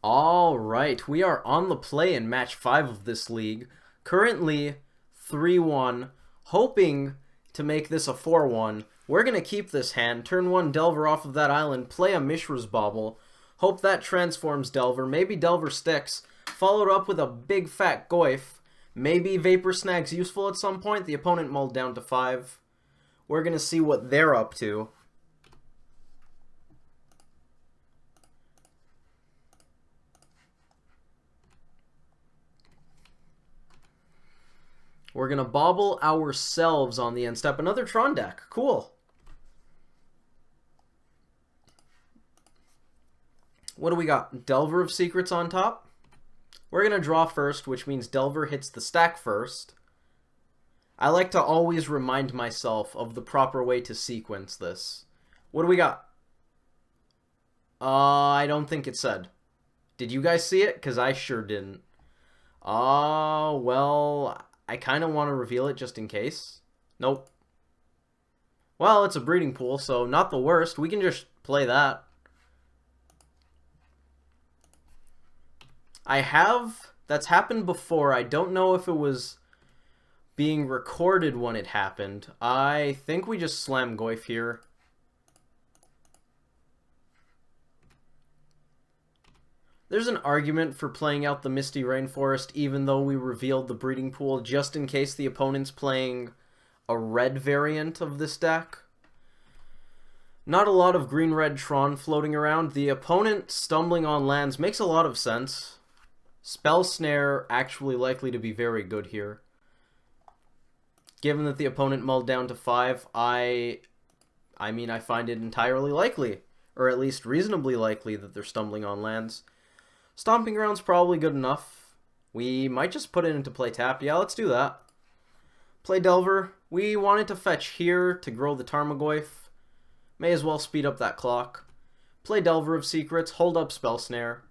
All right, we are on the play in match 5 of this league. Currently 3-1, hoping to make this a 4-1. We're going to keep this hand, turn one Delver off of that island, play a Mishra's Bauble, hope that transforms Delver, maybe Delver sticks, followed up with a big fat Goyf. Maybe Vapor Snag's useful at some point. The opponent mulled down to 5. We're going to see what they're up to. We're going to bobble ourselves on the end step. Another Tron deck. Cool. What do we got? Delver of Secrets on top. We're going to draw first, which means Delver hits the stack first. I like to always remind myself of the proper way to sequence this. What do we got? I don't think it said. Did you guys see it? Because I sure didn't. Well, I kind of want to reveal it just in case. Nope. Well, it's a breeding pool, so not the worst. We can just play that. That's happened before. I don't know if it was being recorded when it happened. I think we just slam Goyf here. There's an argument for playing out the Misty Rainforest even though we revealed the breeding pool just in case the opponent's playing a red variant of this deck. Not a lot of green-red Tron floating around. The opponent stumbling on lands makes a lot of sense. Spell Snare actually likely to be very good here. Given that the opponent mulled down to 5, I find it entirely likely, or at least reasonably likely, that they're stumbling on lands. Stomping Ground's probably good enough. We might just put it into play tapped. Yeah, let's do that. Play Delver. We wanted to fetch here to grow the Tarmogoyf. May as well speed up that clock. Play Delver of Secrets. Hold up Spell Snare.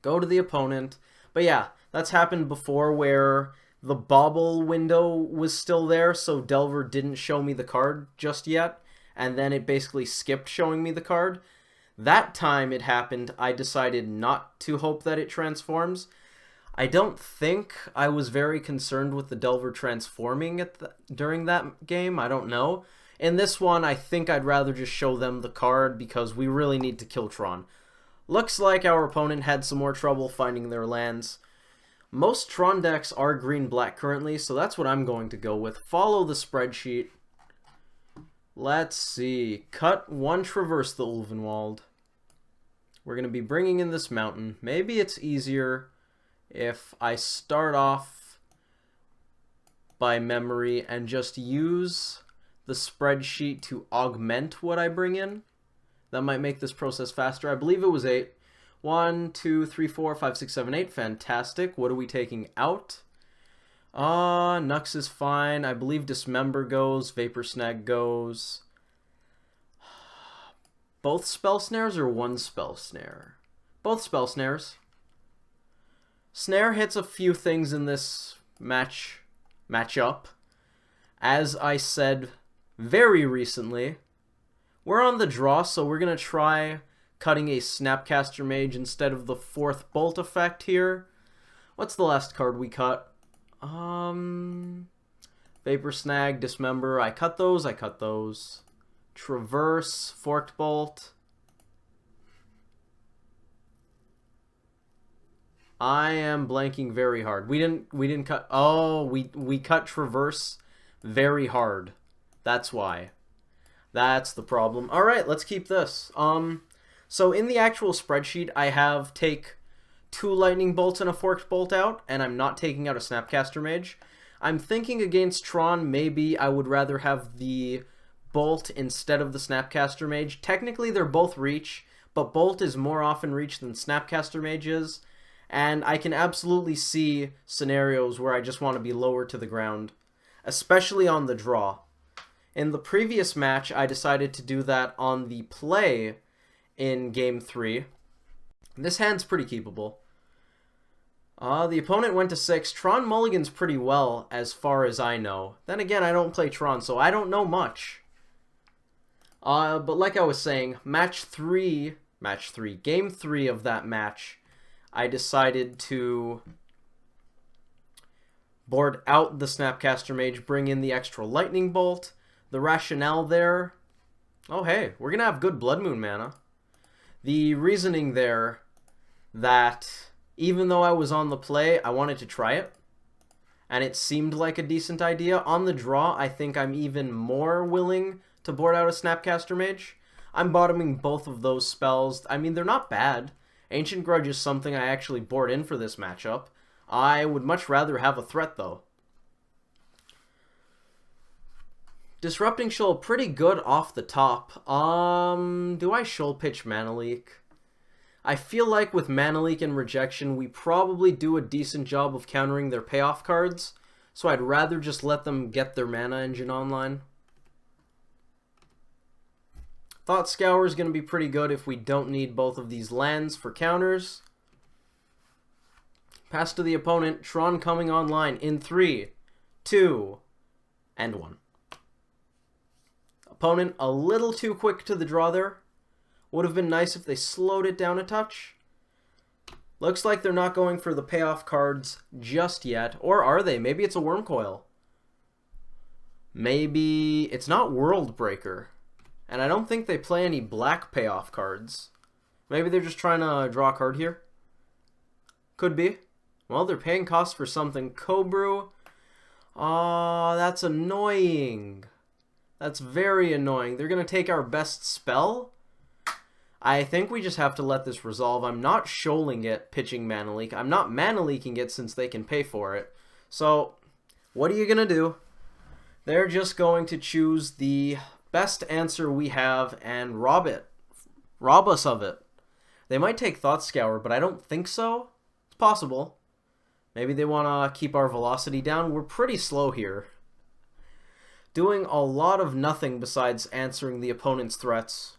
Go to the opponent. But yeah, that's happened before where the bobble window was still there, so Delver didn't show me the card just yet, and then it basically skipped showing me the card. That time it happened, I decided not to hope that it transforms. I don't think I was very concerned with the Delver transforming during that game. I don't know. In this one, I think I'd rather just show them the card because we really need to kill Tron. Looks like our opponent had some more trouble finding their lands. Most Tron decks are green-black currently, so that's what I'm going to go with. Follow the spreadsheet. Let's see. Cut 1, traverse the Ulvenwald. We're going to be bringing in this mountain. Maybe it's easier if I start off by memory and just use the spreadsheet to augment what I bring in. That might make this process faster. I believe it was 8. 1, 2, 3, 4, 5, 6, 7, 8. Fantastic. What are we taking out? Nux is fine. I believe Dismember goes. Vapor Snag goes. Both Spell Snares or one Spell Snare? Both Spell Snares. Snare hits a few things in this matchup. As I said very recently, we're on the draw, so we're going to try cutting a Snapcaster Mage instead of the 4th Bolt effect here. What's the last card we cut? Vapor Snag, Dismember. I cut those. Traverse, Forked Bolt. I am blanking very hard. We didn't cut. Oh, we cut Traverse very hard. That's why. That's the problem. All right, let's keep this. So in the actual spreadsheet, I have take 2 Lightning Bolts and a Forked Bolt out, and I'm not taking out a Snapcaster Mage. I'm thinking against Tron, maybe I would rather have the Bolt instead of the Snapcaster Mage. Technically, they're both reach, but Bolt is more often reach than Snapcaster Mage is, and I can absolutely see scenarios where I just want to be lower to the ground, especially on the draw. In the previous match, I decided to do that on the play in Game 3. This hand's pretty keepable. The opponent went to 6. Tron mulligans pretty well, as far as I know. Then again, I don't play Tron, so I don't know much. But like I was saying, match 3 match 3. Game 3 of that match, I decided to board out the Snapcaster Mage, bring in the extra Lightning Bolt. The rationale there, oh hey, we're going to have good Blood Moon mana. The reasoning there that even though I was on the play, I wanted to try it, and it seemed like a decent idea. On the draw, I think I'm even more willing to board out a Snapcaster Mage. I'm bottoming both of those spells. I mean, they're not bad. Ancient Grudge is something I actually board in for this matchup. I would much rather have a threat, though. Disrupting Shoal, pretty good off the top. Do I Shoal Pitch Mana Leak? I feel like with Mana Leak and Rejection, we probably do a decent job of countering their payoff cards, so I'd rather just let them get their Mana Engine online. Thought Scour is going to be pretty good if we don't need both of these lands for counters. Pass to the opponent, Tron coming online in 3, 2, and 1. Opponent a little too quick to the draw there. Would have been nice if they slowed it down a touch. Looks like they're not going for the payoff cards just yet. Or are they? Maybe it's a Wormcoil. Maybe it's not World Breaker. And I don't think they play any black payoff cards. Maybe they're just trying to draw a card here. Could be. Well, they're paying costs for something. Cobrew. That's annoying. That's very annoying. They're going to take our best spell. I think we just have to let this resolve. I'm not shoaling it, pitching Mana Leak. I'm not Mana Leaking it since they can pay for it. So, what are you going to do? They're just going to choose the best answer we have and rob it. Rob us of it. They might take Thought Scour, but I don't think so. It's possible. Maybe they want to keep our velocity down. We're pretty slow here. Doing a lot of nothing besides answering the opponent's threats.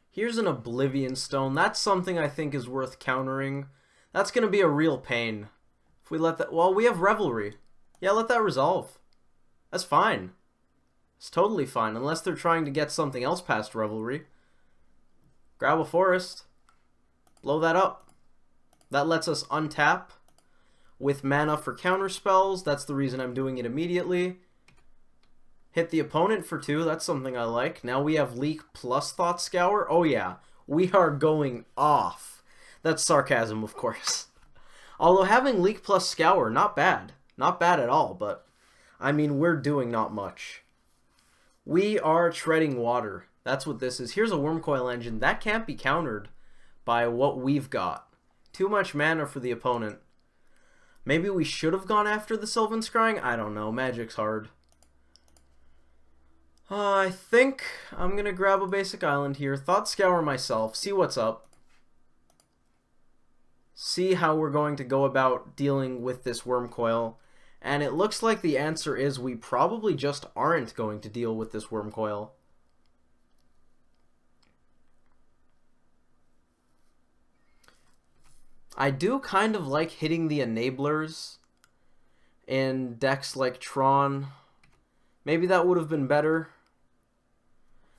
Here's an Oblivion Stone. That's something I think is worth countering. That's going to be a real pain. If we let that... Well, we have Revelry. Yeah, let that resolve. That's fine. It's totally fine, unless they're trying to get something else past Revelry. Grab a Forest. Blow that up. That lets us untap with mana for counter spells. That's the reason I'm doing it immediately. Hit the opponent for 2. That's something I like. Now we have Leak plus Thought Scour. Oh yeah, we are going off. That's sarcasm, of course. Although having Leak plus Scour, not bad. Not bad at all, but I mean, we're doing not much. We are treading water. That's what this is. Here's a Wormcoil Engine. That can't be countered by what we've got. Too much mana for the opponent. Maybe we should have gone after the Sylvan Scrying? I don't know. Magic's hard. I think I'm going to grab a basic island here. Thought Scour myself. See what's up. See how we're going to go about dealing with this Wormcoil. And it looks like the answer is we probably just aren't going to deal with this Wormcoil. I do kind of like hitting the enablers in decks like Tron. Maybe that would have been better.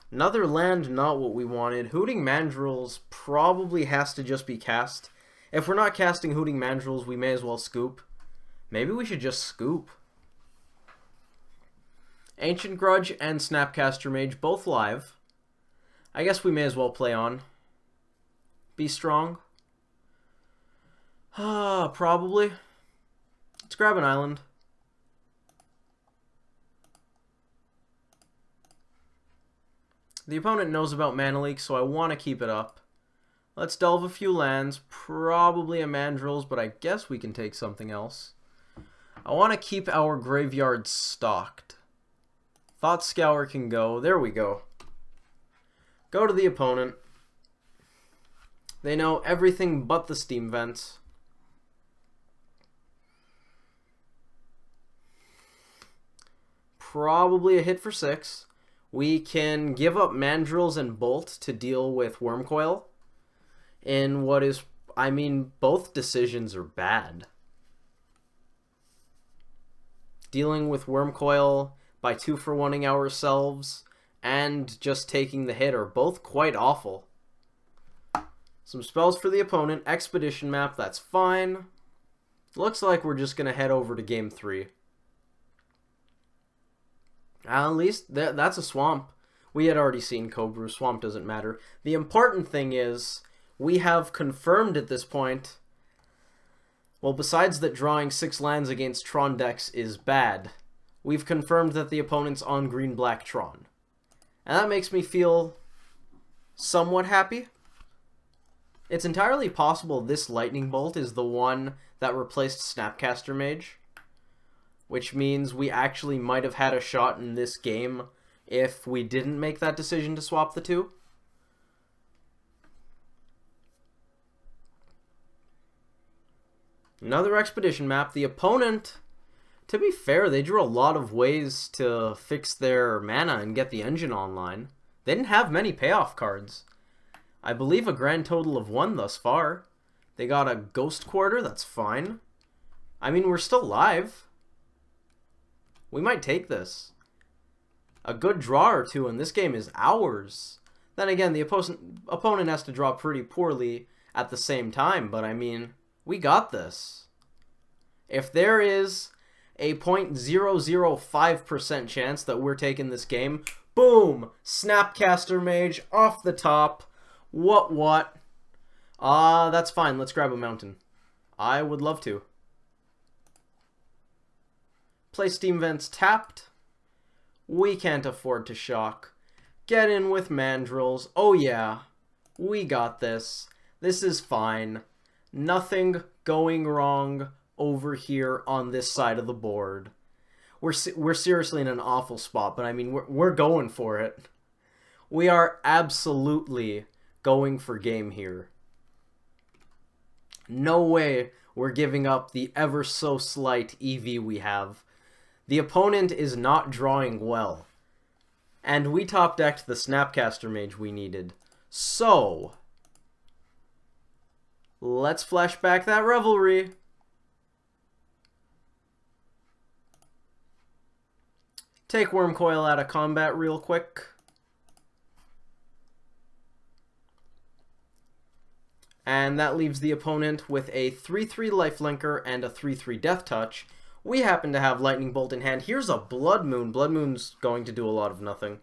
Another land, not what we wanted. Hooting Mandrills probably has to just be cast. If we're not casting Hooting Mandrills, we may as well scoop. Maybe we should just scoop. Ancient Grudge and Snapcaster Mage, both live. I guess we may as well play on. Be strong. Probably. Let's grab an island. The opponent knows about Mana Leak, so I want to keep it up. Let's delve a few lands. Probably a Mandrills, but I guess we can take something else. I want to keep our graveyard stocked. Thought Scour can go. There we go. Go to the opponent. They know everything but the steam vents. Probably a hit for 6. We can give up Mandrills and Bolt to deal with Wormcoil in what is I mean, both decisions are bad. Dealing with Wormcoil by 2-for-1ing ourselves and just taking the hit are both quite awful. Some spells for the opponent. Expedition map, that's fine. Looks like we're just going to head over to game 3. At least that's a swamp. We had already seen Cobra. Swamp doesn't matter. The important thing is we have confirmed at this point, well, besides that drawing 6 lands against Tron decks is bad, we've confirmed that the opponent's on green-black Tron. And that makes me feel somewhat happy. It's entirely possible this Lightning Bolt is the one that replaced Snapcaster Mage, which means we actually might have had a shot in this game if we didn't make that decision to swap the two. Another Expedition map. The opponent, to be fair, they drew a lot of ways to fix their mana and get the engine online. They didn't have many payoff cards. I believe a grand total of 1 thus far. They got a Ghost Quarter, that's fine. I mean, we're still live. We might take this. A good draw or two, and this game is ours. Then again, the opponent has to draw pretty poorly at the same time, but I mean, we got this. If there is a 0.005% chance that we're taking this game, boom! Snapcaster Mage off the top. What? That's fine. Let's grab a mountain. I would love to. Play Steam Vents tapped. We can't afford to shock. Get in with Mandrills. Oh yeah. We got this. This is fine. Nothing going wrong over here on this side of the board. We're seriously in an awful spot, but I mean, we're going for it. We are absolutely going for game here. No way we're giving up the ever so slight EV we have. The opponent is not drawing well. And we top decked the Snapcaster Mage we needed. So, let's flash back that Revelry. Take Wormcoil out of combat real quick. And that leaves the opponent with a 3/3 lifelinker and a 3/3 death touch. We happen to have Lightning Bolt in hand. Here's a Blood Moon. Blood Moon's going to do a lot of nothing.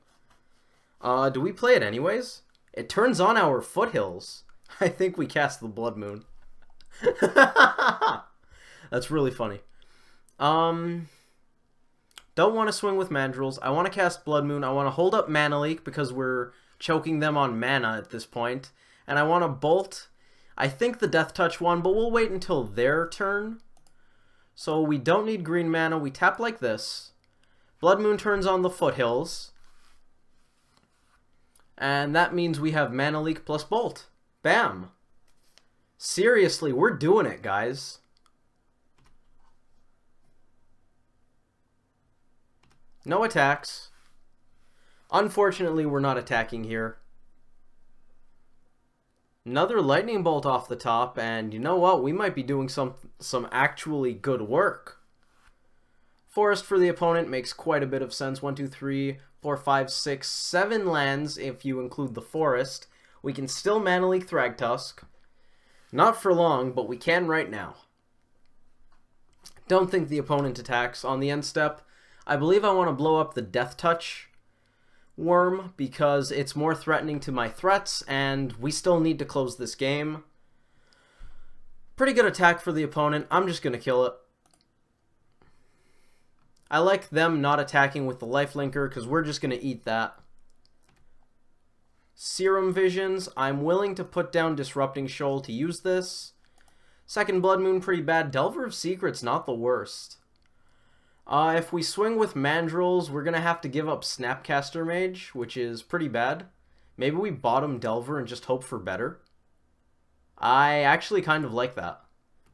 Do we play it anyways? It turns on our foothills. I think we cast the Blood Moon. That's really funny. Don't want to swing with Mandrills. I want to cast Blood Moon. I want to hold up Mana Leak because we're choking them on mana at this point. And I want to bolt, I think, the Death Touch one, but we'll wait until their turn. So we don't need green mana. We tap like this. Blood Moon turns on the foothills. And that means we have Mana Leak plus Bolt. Bam. Seriously, we're doing it, guys. No attacks. Unfortunately, we're not attacking here. Another Lightning Bolt off the top, and you know what? We might be doing some actually good work. Forest for the opponent makes quite a bit of sense. 1, 2, 3, 4, 5, 6, 7 lands if you include the forest. We can still Mana Leak Thragtusk. Not for long, but we can right now. Don't think the opponent attacks. On the end step, I believe I want to blow up the Death Touch Worm because it's more threatening to my threats, and we still need to close this game. Pretty good attack for the opponent. I'm just going to kill it. I like them not attacking with the lifelinker because we're just going to eat that. Serum Visions. I'm willing to put down Disrupting Shoal to use this. Second Blood Moon, pretty bad. Delver of Secrets, not the worst. If we swing with Mandrills, we're going to have to give up Snapcaster Mage, which is pretty bad. Maybe we bottom Delver and just hope for better. I actually kind of like that.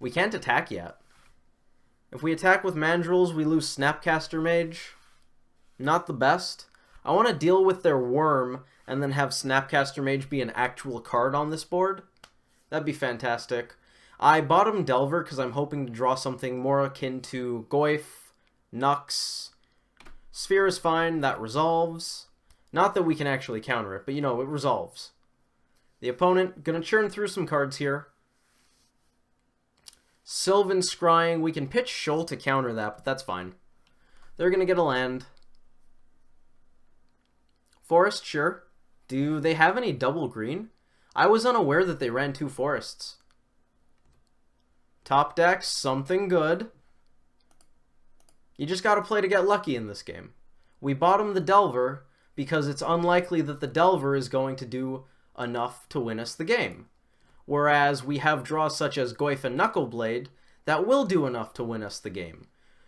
We can't attack yet. If we attack with Mandrills, we lose Snapcaster Mage. Not the best. I want to deal with their Worm and then have Snapcaster Mage be an actual card on this board. That'd be fantastic. I bottom Delver because I'm hoping to draw something more akin to Goyf, Nux. Sphere is fine, that resolves. Not that we can actually counter it, but you know, it resolves. The opponent, gonna churn through some cards here. Sylvan Scrying, we can pitch Shoal to counter that, but that's fine. They're gonna get a land. Forest, sure. Do they have any double green? I was unaware that they ran 2 forests. Top deck, something good. You just gotta play to get lucky in this game. We bottom the Delver because it's unlikely that the Delver is going to do enough to win us the game. Whereas we have draws such as Goyf and Knuckleblade that will do enough to win us the game.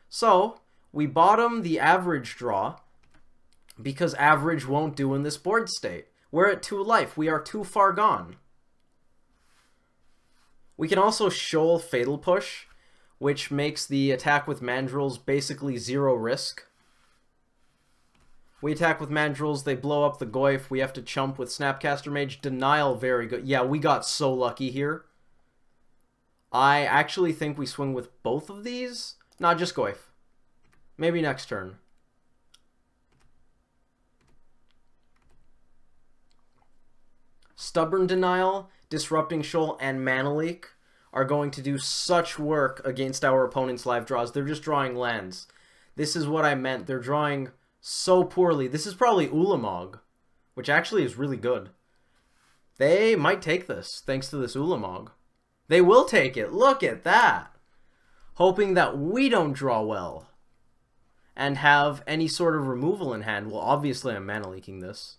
So, we bottom the average draw because average won't do in this board state. We're at 2 life. We are too far gone. We can also Shoal Fatal Push, which makes the attack with Mandrills basically 0 risk. We attack with Mandrills, they blow up the Goyf, we have to chump with Snapcaster Mage. Denial, very good. Yeah, we got so lucky here. I actually think we swing with both of these. Not just Goyf. Maybe next turn. Stubborn Denial, Disrupting Shoal, and Mana Leak are going to do such work against our opponent's live draws. They're just drawing lands. This is what I meant. They're drawing so poorly. This is probably Ulamog, which actually is really good. They might take this, thanks to this Ulamog. They will take it. Look at that. Hoping that we don't draw well and have any sort of removal in hand. Well, obviously I'm mana leaking this.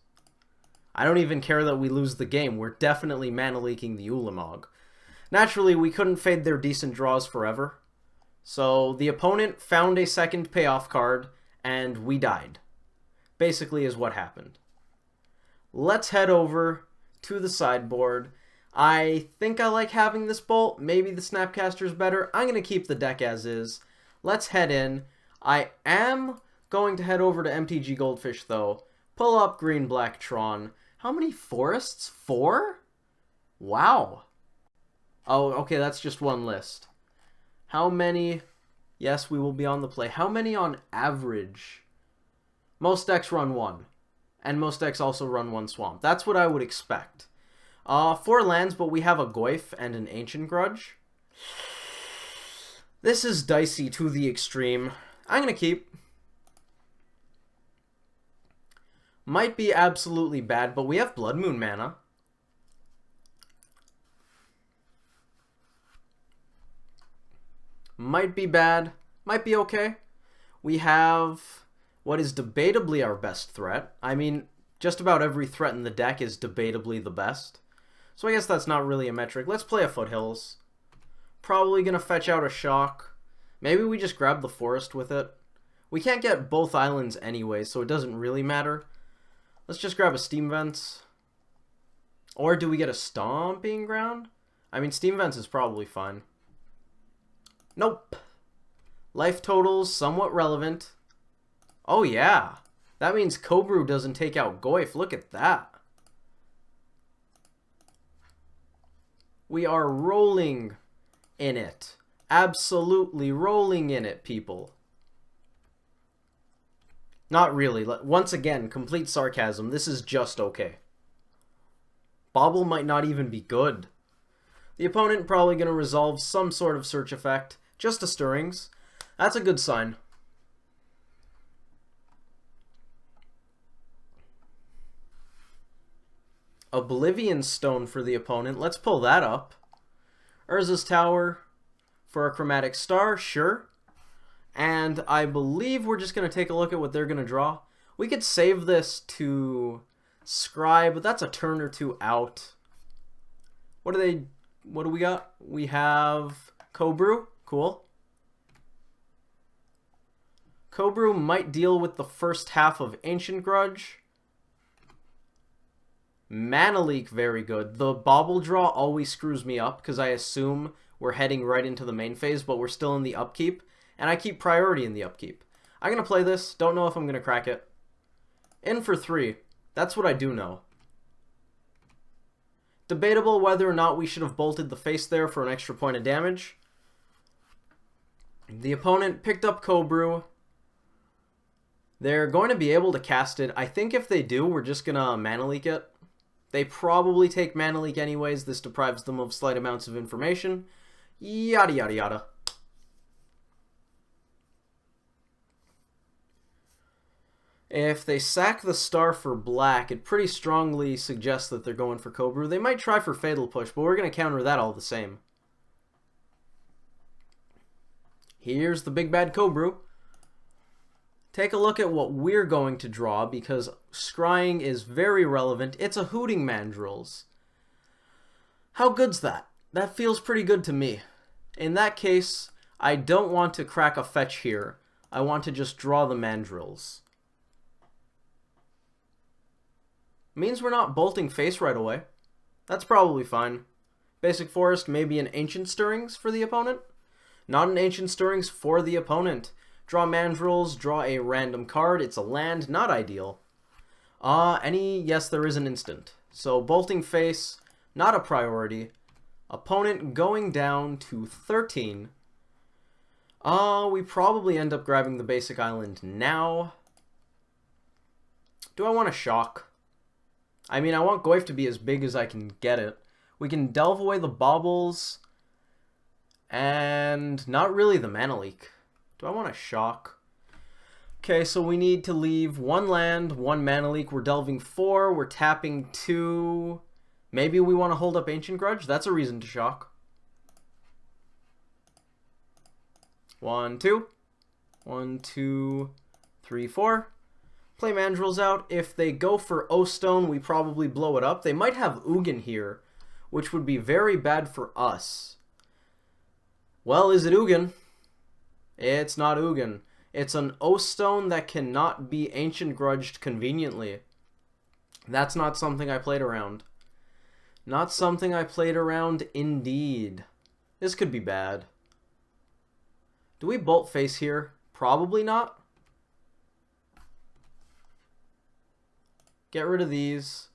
I don't even care that we lose the game. We're definitely mana leaking the Ulamog. Naturally, we couldn't fade their decent draws forever. So the opponent found a second payoff card, and we died. Basically is what happened. Let's head over to the sideboard. I think I like having this bolt. Maybe the Snapcaster's better. I'm going to keep the deck as is. Let's head in. I am going to head over to MTG Goldfish, though. Pull up Green-Black Tron. How many forests? 4? Wow. Oh, okay, that's just one list. How many? Yes, we will be on the play. How many on average? Most decks run 1. And most decks also run 1 Swamp. That's what I would expect. 4 lands, but we have a Goyf and an Ancient Grudge. This is dicey to the extreme. I'm going to keep. Might be absolutely bad, but we have Blood Moon mana. Might be bad. Might be okay. We have what is debatably our best threat. I mean, just about every threat in the deck is debatably the best. So I guess that's not really a metric. Let's play a Foothills. Probably going to fetch out a Shock. Maybe we just grab the Forest with it. We can't get both islands anyway, so it doesn't really matter. Let's just grab a Steam Vents. Or do we get a Stomping Ground? I mean, Steam Vents is probably fine. Nope. Life totals, somewhat relevant. Oh yeah. That means Cobrew doesn't take out Goyf. Look at that. We are rolling in it. Absolutely rolling in it, people. Not really. Once again, complete sarcasm. This is just okay. Bobble might not even be good. The opponent probably going to resolve some sort of search effect. Just a Stirrings. That's a good sign. Oblivion Stone for the opponent. Let's pull that up. Urza's Tower for a Chromatic Star. Sure. And I believe we're just going to take a look at what they're going to draw. We could save this to Scry, but that's a turn or 2 out. What do we got? We have Cobrew. Cool. Cobrew might deal with the first half of Ancient Grudge. Mana Leak, very good. The Bobble Draw always screws me up because I assume we're heading right into the main phase, but we're still in the upkeep. And I keep priority in the upkeep. I'm going to play this. Don't know if I'm going to crack it. In for 3. That's what I do know. Debatable whether or not we should have bolted the face there for an extra point of damage. The opponent picked up Cobrew. They're going to be able to cast it. I think if they do, we're just going to mana leak it. They probably take mana leak anyways. This deprives them of slight amounts of information. Yada yada yada. If they sack the star for black, it pretty strongly suggests that they're going for Cobrew. They might try for Fatal Push, but we're going to counter that all the same. Here's the big bad Cobrew. Take a look at what we're going to draw, because scrying is very relevant. It's a Hooting Mandrills. How good's that? That feels pretty good to me. In that case, I don't want to crack a fetch here. I want to just draw the Mandrills. Means we're not bolting face right away. That's probably fine. Basic Forest, maybe an Ancient Stirrings for the opponent. Not an Ancient Stirrings for the opponent. Draw Mandrills, draw a random card. It's a land, not ideal. Yes, there is an instant. So bolting face, not a priority. Opponent going down to 13. We probably end up grabbing the basic island now. Do I want to shock? I mean, I want Goyf to be as big as I can get it. We can delve away the baubles. And not really the mana leak. Do I want to shock? Okay, so we need to leave one land, one mana leak. We're delving 4. We're tapping 2. Maybe we want to hold up Ancient Grudge. That's a reason to shock. 1, 2. 1, 2, 3, 4. Play Mandrills out. If they go for O-Stone, we probably blow it up. They might have Ugin here, which would be very bad for us. Well, is it Ugin? It's not Ugin. It's an O-Stone that cannot be Ancient Grudged conveniently. That's not something I played around. Not something I played around indeed. This could be bad. Do we bolt face here? Probably not. Get rid of these.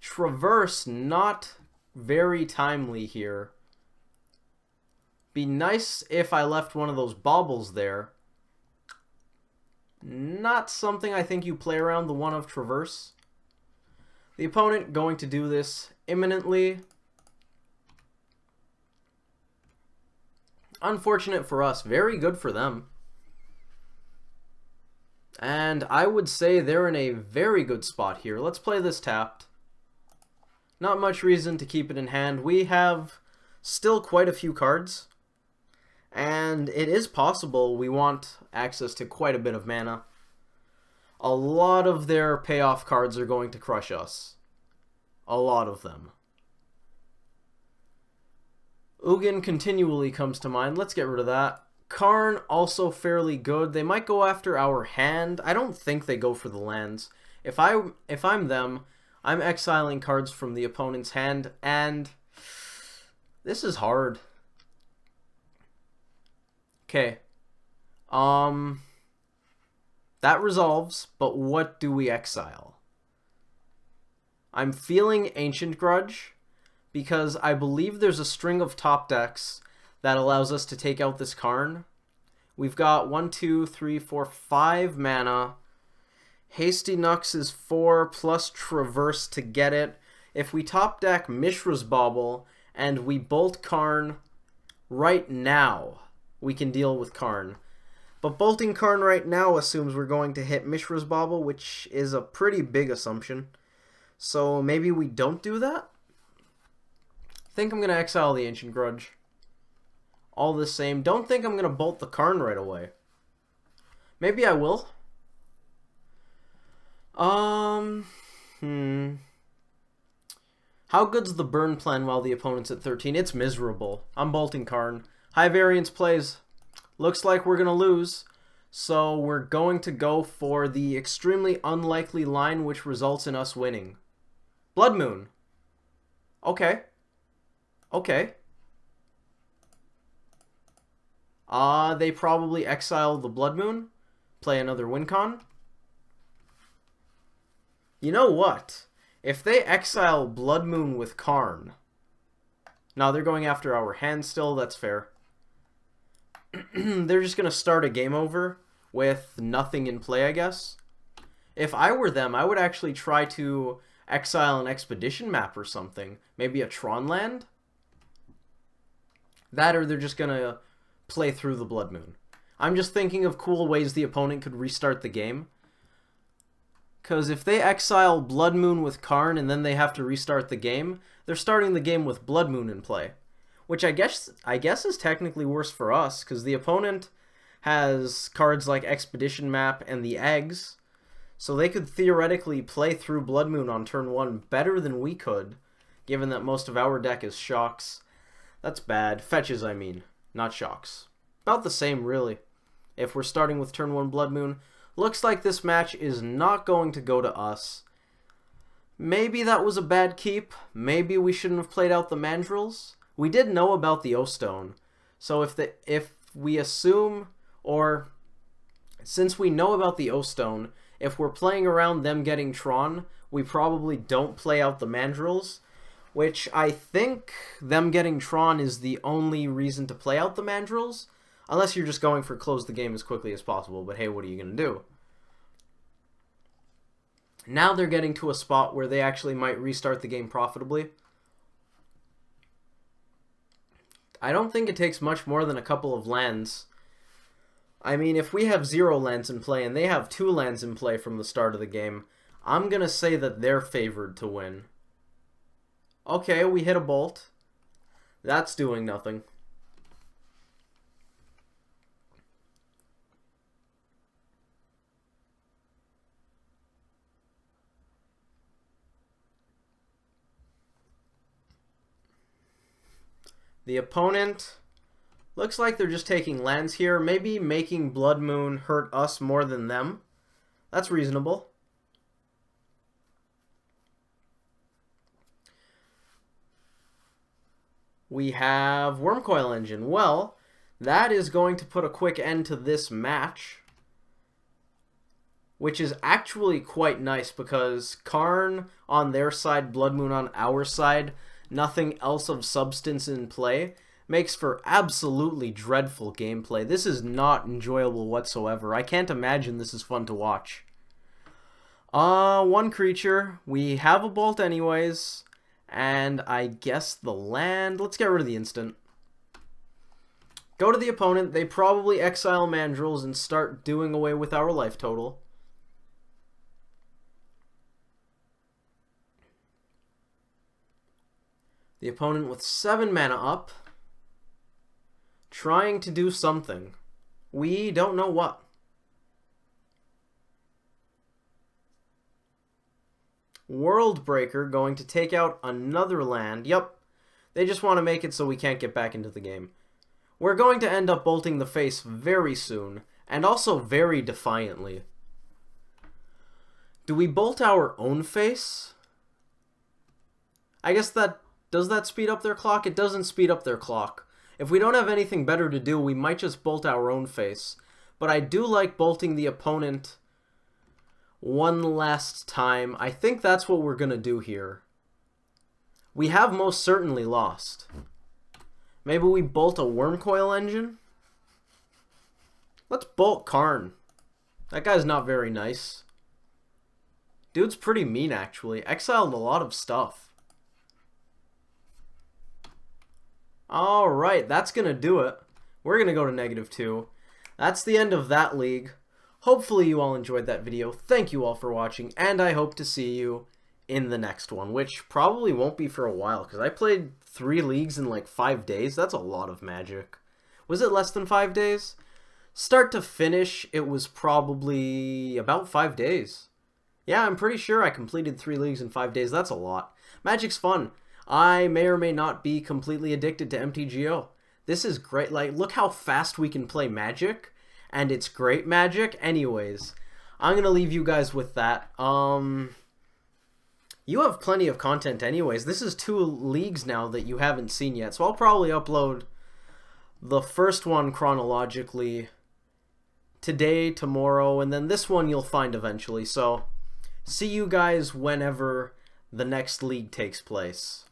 Traverse, not very timely here. Be nice if I left one of those baubles there. Not something I think you play around the one of Traverse. The opponent going to do this imminently. Unfortunate for us, very good for them. And I would say they're in a very good spot here. Let's play this tapped. Not much reason to keep it in hand. We have still quite a few cards. And it is possible we want access to quite a bit of mana. A lot of their payoff cards are going to crush us. A lot of them. Ugin continually comes to mind. Let's get rid of that. Karn, also fairly good. They might go after our hand. I don't think they go for the lands. If I'm them, I'm exiling cards from the opponent's hand, and this is hard. Okay. That resolves, but what do we exile? I'm feeling Ancient Grudge, because I believe there's a string of top decks that allows us to take out this Karn. We've got 1, 2, 3, 4, 5 mana. Hasty Nux is 4 plus Traverse to get it. If we top deck Mishra's Bauble and we bolt Karn right now, we can deal with Karn. But bolting Karn right now assumes we're going to hit Mishra's Bauble, which is a pretty big assumption. So maybe we don't do that? I think I'm going to exile the Ancient Grudge. All the same, don't think I'm going to bolt the Karn right away. Maybe I will. How good's the burn plan while the opponent's at 13? It's miserable. I'm bolting Karn. High variance plays. Looks like we're going to lose. So we're going to go for the extremely unlikely line which results in us winning. Blood Moon. Okay. Okay. They probably exile the Blood Moon. Play another win con. You know what? If they exile Blood Moon with Karn... No, they're going after our hand still, that's fair. They're just going to start a game over with nothing in play, I guess. If I were them, I would actually try to exile an expedition map or something. Maybe a Tron land? That, or they're just going to play through the Blood Moon. I'm just thinking of cool ways the opponent could restart the game. Because if they exile Blood Moon with Karn and then they have to restart the game, they're starting the game with Blood Moon in play. Which I guess is technically worse for us, because the opponent has cards like Expedition Map and the Eggs, so they could theoretically play through Blood Moon on turn 1 better than we could, given that most of our deck is Shocks. That's bad. Fetches, I mean, not Shocks. About the same, really, if we're starting with turn 1 Blood Moon. Looks like this match is not going to go to us. Maybe that was a bad keep. Maybe we shouldn't have played out the Mandrills. We did know about the O-Stone, so if we assume, or since we know about the O-Stone, if we're playing around them getting Tron, we probably don't play out the Mandrills, which I think them getting Tron is the only reason to play out the Mandrills, unless you're just going for close the game as quickly as possible, but hey, what are you going to do? Now they're getting to a spot where they actually might restart the game profitably. I don't think it takes much more than a couple of lands. I mean, if we have 0 lands in play and they have 2 lands in play from the start of the game, I'm going to say that they're favored to win. Okay, we hit a bolt. That's doing nothing. The opponent looks like they're just taking lands here, maybe making Blood Moon hurt us more than them. That's reasonable. We have Wormcoil Engine. Well, that is going to put a quick end to this match, which is actually quite nice because Karn on their side, Blood Moon on our side, nothing else of substance in play, makes for absolutely dreadful gameplay. This is not enjoyable whatsoever. I can't imagine this is fun to watch. 1 creature. We have a bolt anyways, and I guess the land. Let's get rid of the instant. Go to the opponent. They probably exile Mandrills and start doing away with our life total. The opponent with 7 mana up, trying to do something. We don't know what. Worldbreaker going to take out another land. Yep, they just want to make it so we can't get back into the game. We're going to end up bolting the face very soon, and also very defiantly. Do we bolt our own face? I guess that... Does that speed up their clock? It doesn't speed up their clock. If we don't have anything better to do, we might just bolt our own face. But I do like bolting the opponent one last time. I think that's what we're going to do here. We have most certainly lost. Maybe we bolt a Wormcoil Engine? Let's bolt Karn. That guy's not very nice. Dude's pretty mean, actually. Exiled a lot of stuff. Alright, that's going to do it. We're going to go to -2. That's the end of that league. Hopefully you all enjoyed that video. Thank you all for watching, and I hope to see you in the next one, which probably won't be for a while, because I played 3 leagues in like 5 days. That's a lot of Magic. Was it less than 5 days? Start to finish, it was probably about 5 days. Yeah, I'm pretty sure I completed 3 leagues in 5 days. That's a lot. Magic's fun. I may or may not be completely addicted to MTGO. This is great. Like, look how fast we can play Magic, and it's great Magic. Anyways, I'm going to leave you guys with that. You have plenty of content anyways. This is 2 leagues now that you haven't seen yet, so I'll probably upload the first one chronologically today, tomorrow, and then this one you'll find eventually. So, see you guys whenever the next league takes place.